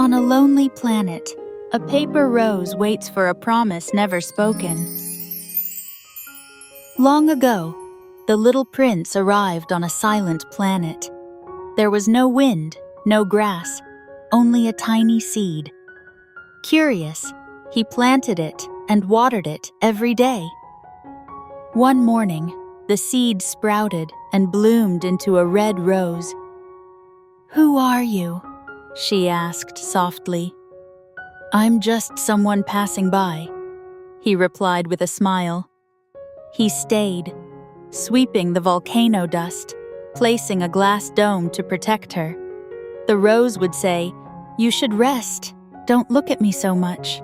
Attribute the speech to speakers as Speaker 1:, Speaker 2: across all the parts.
Speaker 1: On a lonely planet, a paper rose waits for a promise never spoken. Long ago, the little prince arrived on a silent planet. There was no wind, no grass, only a tiny seed. Curious, he planted it and watered it every day. One morning, the seed sprouted and bloomed into a red rose. "Who are you?" she asked softly. "I'm just someone passing by," he replied with a smile. He stayed, sweeping the volcano dust, placing a glass dome to protect her. The rose would say, "You should rest, don't look at me so much."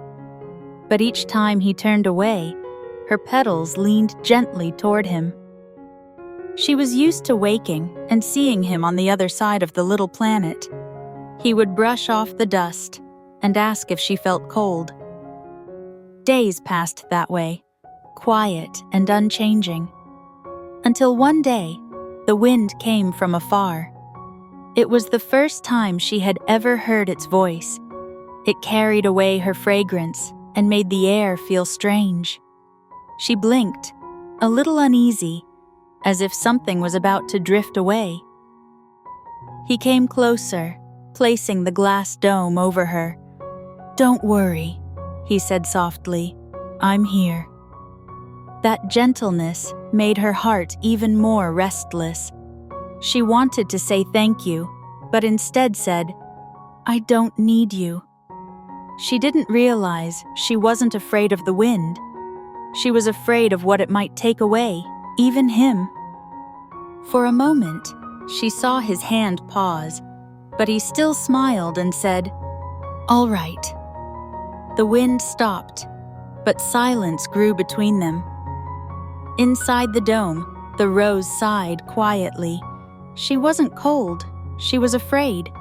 Speaker 1: But each time he turned away, her petals leaned gently toward him. She was used to waking and seeing him on the other side of the little planet. He would brush off the dust and ask if she felt cold. Days passed that way, quiet and unchanging, until one day, the wind came from afar. It was the first time she had ever heard its voice. It carried away her fragrance and made the air feel strange. She blinked, a little uneasy, as if something was about to drift away. He came closer, placing the glass dome over her. "Don't worry," he said softly. "I'm here." That gentleness made her heart even more restless. She wanted to say thank you, but instead said, "I don't need you." She didn't realize she wasn't afraid of the wind. She was afraid of what it might take away, even him. For a moment, she saw his hand pause, but he still smiled and said, "All right." The wind stopped, but silence grew between them. Inside the dome, the rose sighed quietly. She wasn't cold, she was afraid.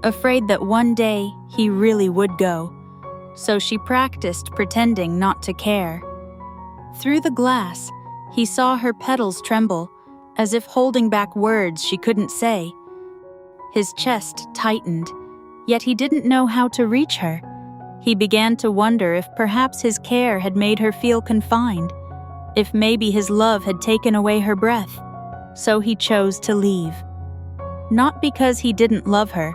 Speaker 1: Afraid that one day he really would go. So she practiced pretending not to care. Through the glass, he saw her petals tremble, as if holding back words she couldn't say. His chest tightened, yet he didn't know how to reach her. He began to wonder if perhaps his care had made her feel confined, if maybe his love had taken away her breath. So he chose to leave. Not because he didn't love her,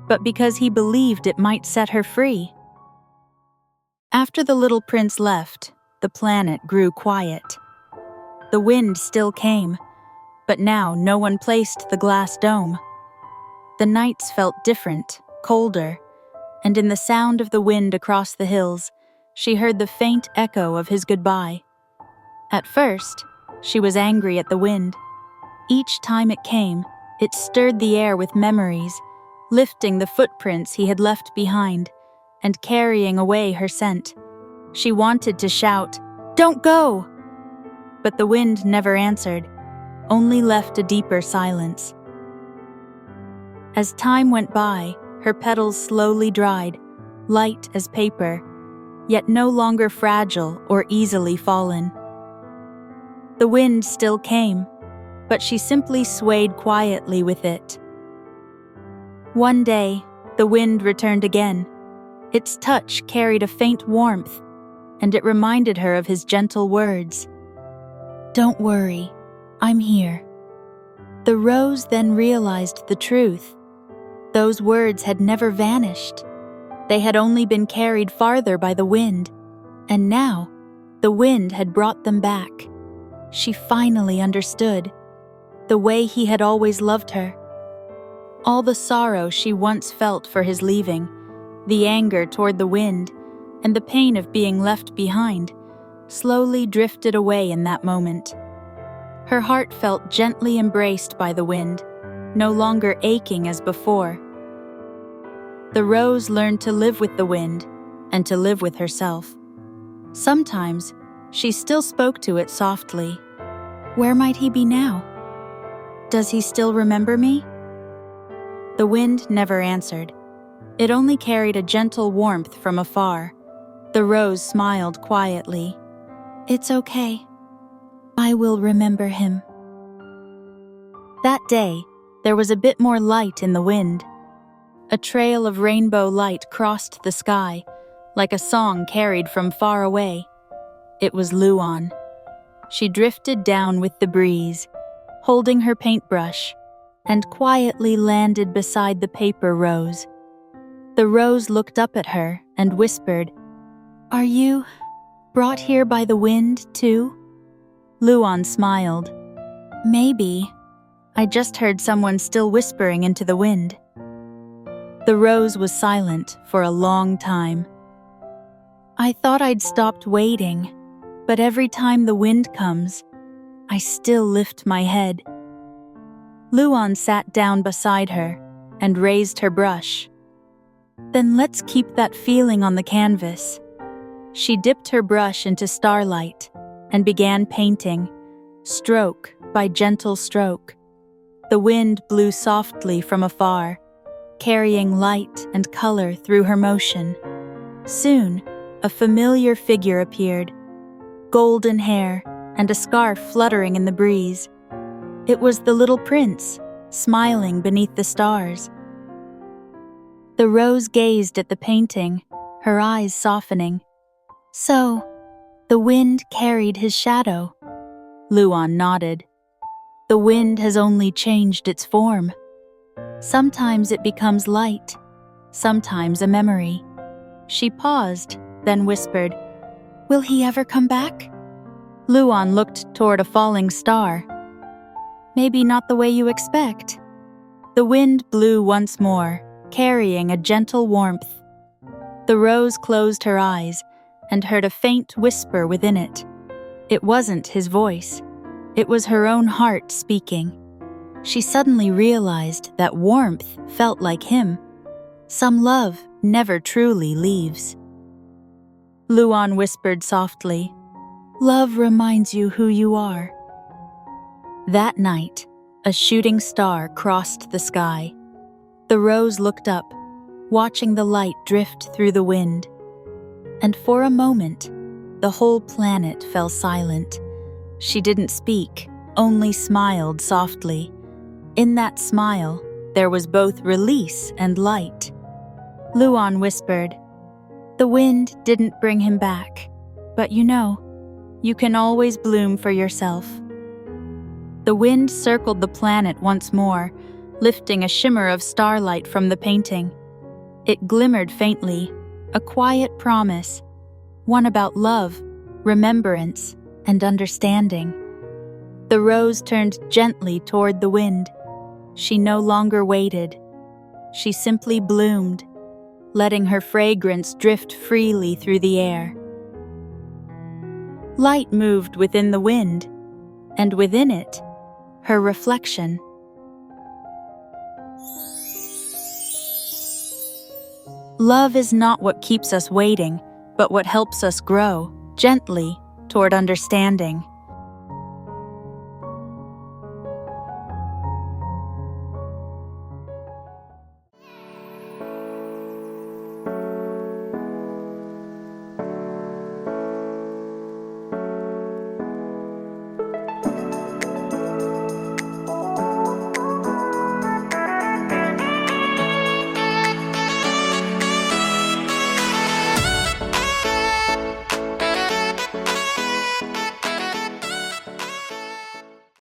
Speaker 1: but because he believed it might set her free. After the little prince left, the planet grew quiet. The wind still came, but now no one placed the glass dome. The nights felt different, colder, and in the sound of the wind across the hills, she heard the faint echo of his goodbye. At first, she was angry at the wind. Each time it came, it stirred the air with memories, lifting the footprints he had left behind and carrying away her scent. She wanted to shout, "Don't go!" But the wind never answered, only left a deeper silence. As time went by, her petals slowly dried, light as paper, yet no longer fragile or easily fallen. The wind still came, but she simply swayed quietly with it. One day, the wind returned again. Its touch carried a faint warmth, and it reminded her of his gentle words. "Don't worry, I'm here." The rose then realized the truth. Those words had never vanished. They had only been carried farther by the wind, and now the wind had brought them back. She finally understood, the way he had always loved her. All the sorrow she once felt for his leaving, the anger toward the wind, and the pain of being left behind, slowly drifted away in that moment. Her heart felt gently embraced by the wind, no longer aching as before. The rose learned to live with the wind and to live with herself. Sometimes, she still spoke to it softly. "Where might he be now? Does he still remember me?" The wind never answered. It only carried a gentle warmth from afar. The rose smiled quietly. "It's okay. I will remember him." That day, there was a bit more light in the wind. A trail of rainbow light crossed the sky, like a song carried from far away. It was Luan. She drifted down with the breeze, holding her paintbrush, and quietly landed beside the paper rose. The rose looked up at her and whispered, "Are you brought here by the wind, too?" Luan smiled. "Maybe. I just heard someone still whispering into the wind." The rose was silent for a long time. "I thought I'd stopped waiting, but every time the wind comes, I still lift my head." Luan sat down beside her and raised her brush. "Then let's keep that feeling on the canvas." She dipped her brush into starlight and began painting, stroke by gentle stroke. The wind blew softly from afar, carrying light and color through her motion. Soon, a familiar figure appeared, golden hair and a scarf fluttering in the breeze. It was the little prince, smiling beneath the stars. The rose gazed at the painting, her eyes softening. "So, the wind carried his shadow." Luan nodded. "The wind has only changed its form. Sometimes it becomes light, sometimes a memory." She paused, then whispered, "Will he ever come back?" Luan looked toward a falling star. "Maybe not the way you expect." The wind blew once more, carrying a gentle warmth. The rose closed her eyes and heard a faint whisper within it. It wasn't his voice. It was her own heart speaking. She suddenly realized that warmth felt like him. Some love never truly leaves. Luan whispered softly, "Love reminds you who you are." That night, a shooting star crossed the sky. The rose looked up, watching the light drift through the wind. And for a moment, the whole planet fell silent. She didn't speak, only smiled softly. In that smile, there was both release and light. Luan whispered, "The wind didn't bring him back, but you can always bloom for yourself." The wind circled the planet once more, lifting a shimmer of starlight from the painting. It glimmered faintly, a quiet promise, one about love, remembrance, and understanding. The rose turned gently toward the wind. She no longer waited. She simply bloomed, letting her fragrance drift freely through the air. Light moved within the wind, and within it, her reflection. Love is not what keeps us waiting, but what helps us grow, gently, toward understanding.